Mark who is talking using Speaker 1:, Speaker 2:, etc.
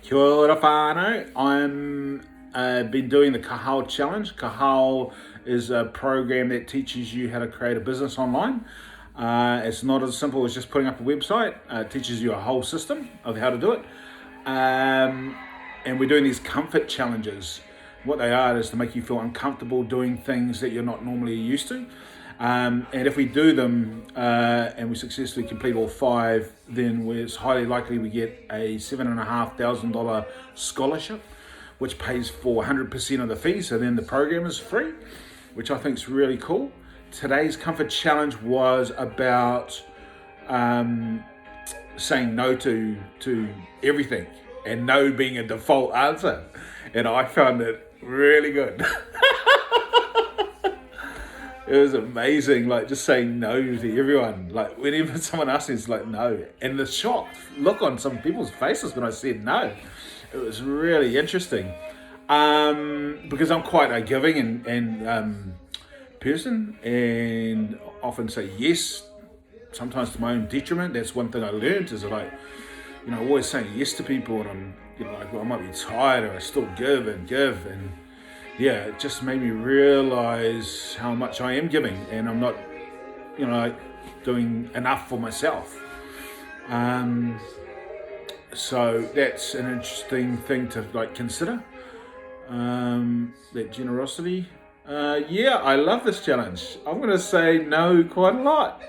Speaker 1: Kia ora whānau. I'm been doing the Hao Challenge. Hao is a program that teaches you how to create a business online. It's not as simple as just putting up a website. It teaches you a whole system of how to do it. And we're doing these comfort challenges. What they are is to make you feel uncomfortable doing things that you're not normally used to. And if we do them and we successfully complete all 5, then it's highly likely we get a $7,500 scholarship, which pays for 100% of the fees. So then the program is free, which I think is really cool. Today's comfort challenge was about saying no to everything, and no being a default answer. And I found it really good. It was amazing, like just saying no to everyone. Like whenever someone asks me, it's like no. And the shocked look on some people's faces when I said no, it was really interesting. Because I'm quite a giving and person, and often say yes, sometimes to my own detriment. That's one thing I learned is like, always saying yes to people, and I'm, like, well, I might be tired, or I still give, and yeah, it just made me realize how much I am giving, and I'm not, doing enough for myself. So that's an interesting thing to consider. That generosity. Yeah, I love this challenge. I'm gonna say no quite a lot.